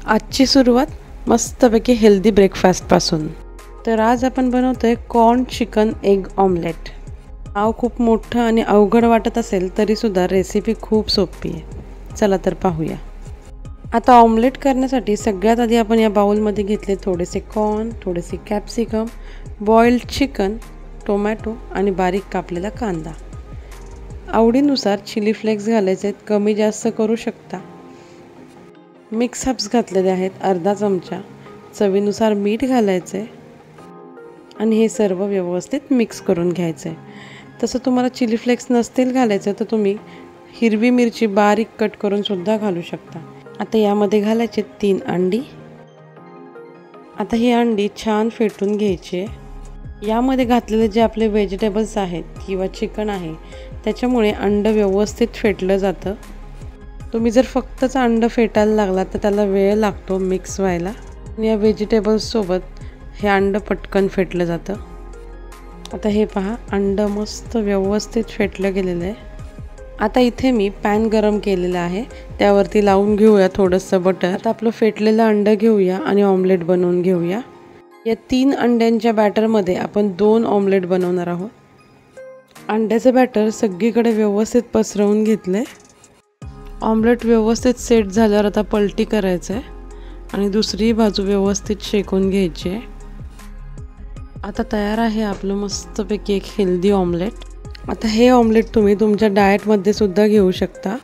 आजची सुरुवात मस्तपैकी हेल्दी ब्रेकफास्टपासून। तर आज आपण बनवतोय कॉर्न चिकन एग ऑमलेट। नाव खूप मोठं आणि अवघड वाटत असेल तरीसुद्धा रेसिपी खूप सोपी आहे। चला तर पाहूया। आता ऑमलेट करण्यासाठी सगळ्यात आधी आपण या बाउलमध्ये घेतले थोडेसे कॉर्न, थोडेसे कॅप्सिकम, बॉइल्ड चिकन, टोमॅटो आणि बारीक कापलेला कांदा। आवडीनुसार चिली फ्लेक्स घालायचे आहेत, कमी जास्त करू शकता। मिक्स हर्ब्स घातलेले आहेत अर्धा चमचा, चवीनुसार मीठ घालायचे आणि हे सर्व व्यवस्थित मिक्स करून घ्यायचे। तसं तुम्हाला चिली फ्लेक्स नसतील घालायचं तर तुम्ही हिरवी मिरची बारीक कट करून सुद्धा घालू शकता। आता यामध्ये घालायचे 3 अंडी। आता ही अंडी छान फेटून घ्यायची। यामध्ये घातलेले जे आपले व्हेजिटेबल्स आहेत किंवा चिकन आहे त्याच्यामुळे अंड व्यवस्थित फेटलं जातं। तुम्ही जर फक्तच अंड फेटायला लागला तर त्याला वेळ लागतो मिक्स व्हायला आणि या व्हेजिटेबल्स सोबत हे अंड पटकन फेटलं जातं। आता हे पहा, अंड मस्त व्यवस्थित फेटलं गेलेलं आहे। आता इथे मी पॅन गरम केलेला आहे, त्यावरती लावून घेऊया थोडंसं बटर। आता आपलं फेटलेलं अंड घेऊया आणि ऑमलेट बनवून घेऊया। या 3 अंड्यांच्या बॅटरमध्ये आपण 2 ऑमलेट बनवणार आहोत। अंड्याचं बॅटर सगळीकडे व्यवस्थित पसरवून घेतलंय। ऑमलेट व्यवस्थित सेट झाल्यावर आता पलटी करायचं आहे आणि दुसरी बाजू व्यवस्थित शेकून घ्यायची आहे। आता तयार आहे आपलं मस्तपैकी एक हेल्दी ऑमलेट। आता हे ऑमलेट तुम्ही तुमच्या डाएटमध्ये सुद्धा घेऊ शकता।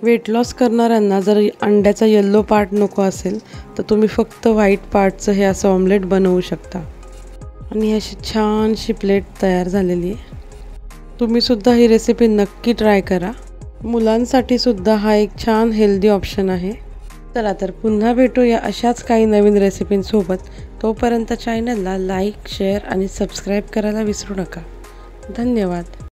वेट लॉस करणाऱ्यांना जर अंड्याचा येल्लो पार्ट नको असेल तर तुम्ही फक्त व्हाईट पार्टचं हे असं ऑमलेट बनवू शकता आणि अशी छानशी प्लेट तयार झालेली आहे। तुम्ही सुद्धा ही रेसिपी नक्की ट्राय करा। मुलांसाठी सुद्धा हा एक छान हेल्दी ऑप्शन आहे। चला तर पुन्हा भेटूया अशाच काही नवीन रेसिपींसोबत। तोपर्यंत चॅनलला लाईक, शेअर आणि सबस्क्राईब करायला विसरू नका। धन्यवाद।